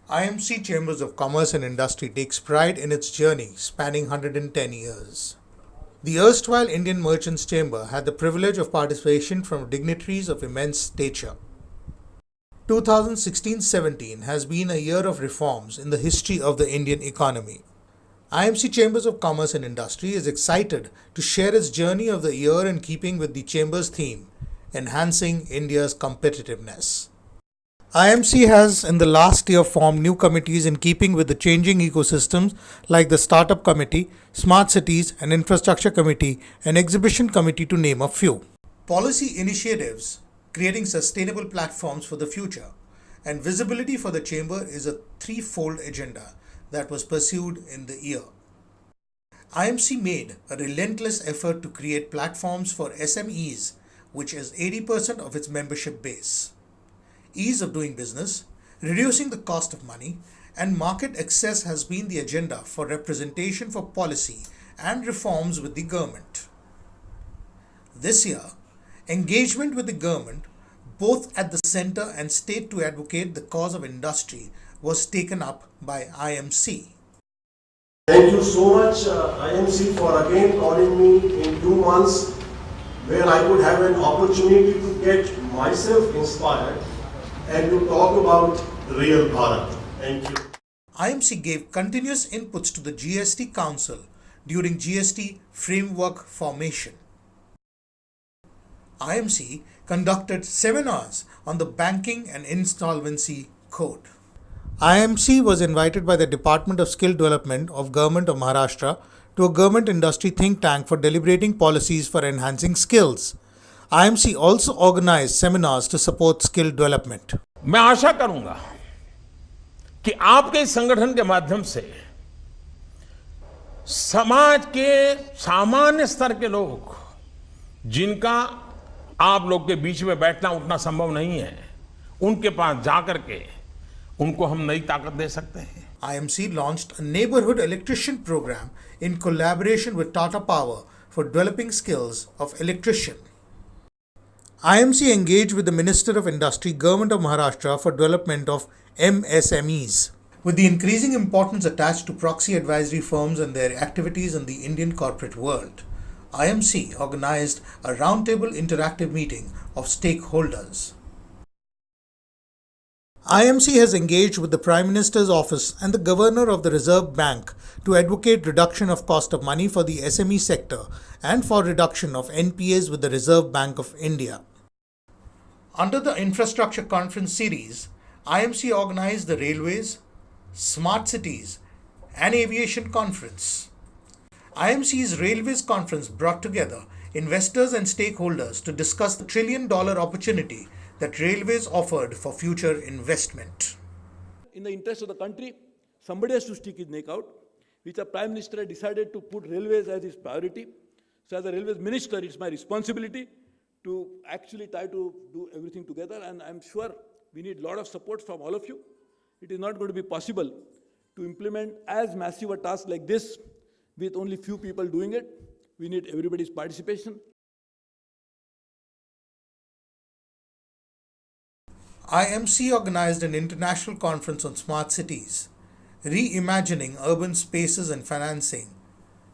IMC Chambers of Commerce and Industry takes pride in its journey spanning 110 years. The erstwhile Indian Merchants Chamber had the privilege of participation from dignitaries of immense stature. 2016-17 has been a year of reforms in the history of the Indian economy. IMC Chambers of Commerce and Industry is excited to share its journey of the year in keeping with the Chamber's theme, Enhancing India's Competitiveness. IMC has in the last year formed new committees in keeping with the changing ecosystems like the Startup Committee, Smart Cities and Infrastructure Committee and Exhibition Committee to name a few. Policy initiatives creating sustainable platforms for the future and visibility for the Chamber is a threefold agenda that was pursued in the year. IMC made a relentless effort to create platforms for SMEs, which is 80% of its membership base. Ease of doing business, reducing the cost of money, and market access has been the agenda for representation for policy and reforms with the government. This year, engagement with the government, both at the center and state to advocate the cause of industry, was taken up by IMC. Thank you so much, IMC, for again calling me in 2 months where I could have an opportunity to get myself inspired and to talk about real Bharat. Thank you. IMC gave continuous inputs to the GST Council during GST framework formation. IMC conducted seminars on the banking and insolvency code. IMC was invited by the Department of Skill Development of Government of Maharashtra to a government industry think tank for deliberating policies for enhancing skills. IMC also organized seminars to support skill development. मैं आशा करूंगा कि आपके संगठन के माध्यम से समाज के सामान्य स्तर के लोग जिनका आप लोग के बीच में बैठना उठना संभव नहीं है, उनके पास जाकर के उनको हम नई ताकत दे सकते हैं. IMC launched a neighborhood electrician program in collaboration with Tata Power for developing skills of electrician. IMC engaged with the Minister of Industry, Government of Maharashtra for development of MSMEs. With the increasing importance attached to proxy advisory firms and their activities in the Indian corporate world, IMC organized a roundtable interactive meeting of stakeholders. IMC has engaged with the Prime Minister's office and the Governor of the Reserve Bank to advocate reduction of cost of money for the SME sector and for reduction of NPAs with the Reserve Bank of India. Under the Infrastructure Conference series, IMC organized the Railways, Smart Cities and Aviation Conference. IMC's Railways Conference brought together investors and stakeholders to discuss the $1 trillion opportunity that railways offered for future investment. In the interest of the country, somebody has to stick his neck out, which the Prime Minister had decided to put railways as his priority. So as a railways minister, it's my responsibility to actually try to do everything together, and I'm sure we need a lot of support from all of you. It is not going to be possible to implement as massive a task like this with only few people doing it. We need everybody's participation. IMC organized an international conference on smart cities, reimagining urban spaces and financing,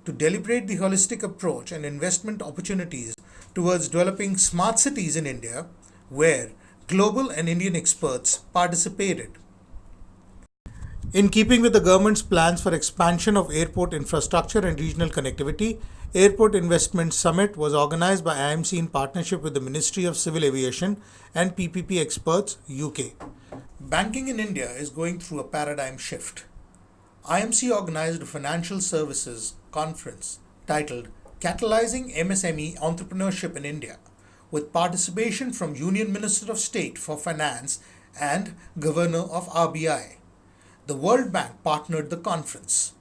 to deliberate the holistic approach and investment opportunities towards developing smart cities in India, where global and Indian experts participated. In keeping with the government's plans for expansion of airport infrastructure and regional connectivity, Airport Investment Summit was organized by IMC in partnership with the Ministry of Civil Aviation and PPP Experts, UK. Banking in India is going through a paradigm shift. IMC organized a financial services conference titled Catalyzing MSME Entrepreneurship in India, with participation from Union Minister of State for Finance and Governor of RBI. The World Bank partnered the conference.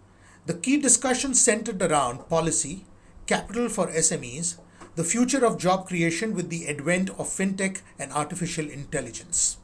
The key discussions centered around policy, capital for SMEs, the future of job creation with the advent of fintech and artificial intelligence.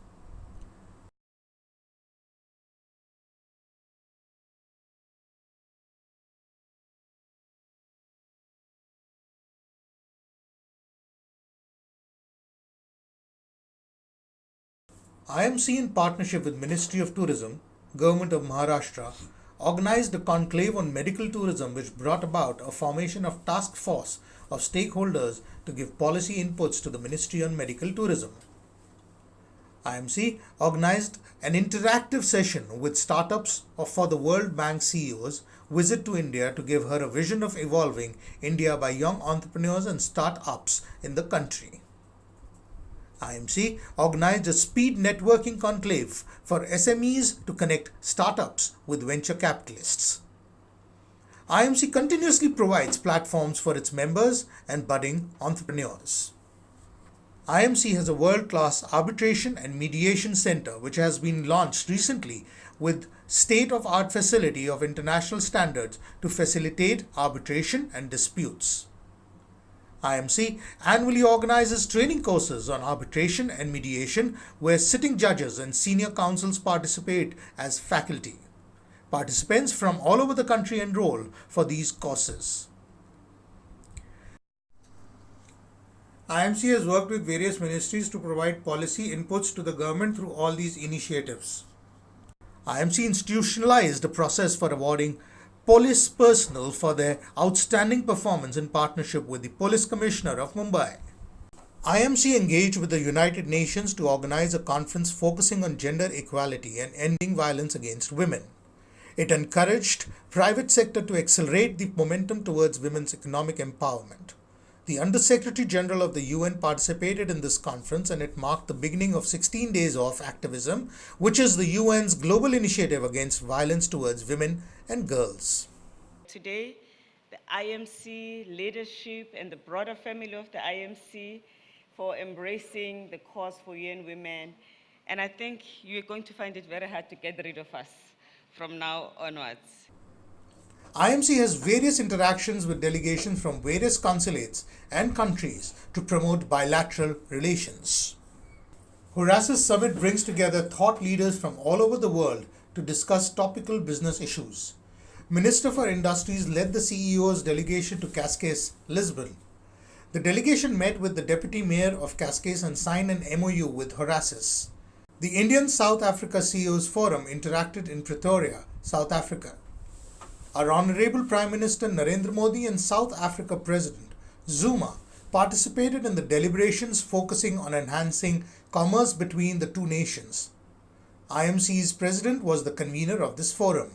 IMC in partnership with Ministry of Tourism Government of Maharashtra, organized a conclave on medical tourism which brought about a formation of task force of stakeholders to give policy inputs to the Ministry on Medical Tourism. IMC organized an interactive session with startups for the World Bank CEO's visit to India to give her a vision of evolving India by young entrepreneurs and startups in the country. IMC organized a speed networking conclave for SMEs to connect startups with venture capitalists. IMC continuously provides platforms for its members and budding entrepreneurs. IMC has a world-class arbitration and mediation center which has been launched recently with state-of-art facility of international standards to facilitate arbitration and disputes. IMC annually organizes training courses on arbitration and mediation where sitting judges and senior counsels participate as faculty. Participants from all over the country enroll for these courses. IMC has worked with various ministries to provide policy inputs to the government through all these initiatives. IMC institutionalized a process for awarding police personnel for their outstanding performance in partnership with the Police Commissioner of Mumbai. IMC engaged with the United Nations to organize a conference focusing on gender equality and ending violence against women. It encouraged private sector to accelerate the momentum towards women's economic empowerment. The Under-Secretary General of the UN participated in this conference and it marked the beginning of 16 Days of Activism, which is the UN's global initiative against violence towards women and girls. Today, the IMC leadership and the broader family of the IMC for embracing the cause for UN women. And I think you're going to find it very hard to get rid of us from now onwards. IMC has various interactions with delegations from various consulates and countries to promote bilateral relations. Horace's summit brings together thought leaders from all over the world to discuss topical business issues. Minister for Industries led the CEO's delegation to Cascais, Lisbon. The delegation met with the Deputy Mayor of Cascais and signed an MOU with Horace's. The Indian-South Africa CEO's Forum interacted in Pretoria, South Africa. Our Honorable Prime Minister Narendra Modi and South Africa President Zuma participated in the deliberations focusing on enhancing commerce between the two nations. IMC's president was the convener of this forum.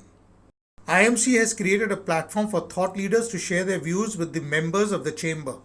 IMC has created a platform for thought leaders to share their views with the members of the chamber.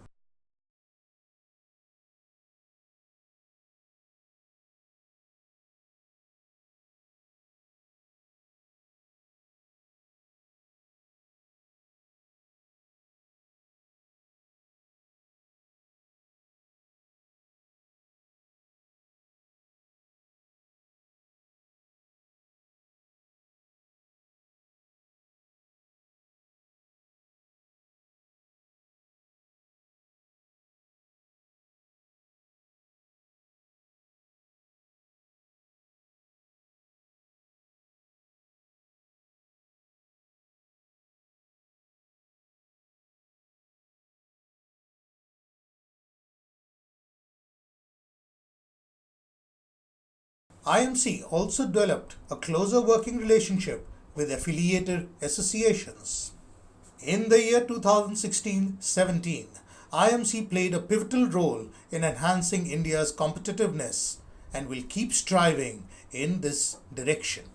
IMC also developed a closer working relationship with affiliated associations. In the year 2016-17, IMC played a pivotal role in enhancing India's competitiveness and will keep striving in this direction.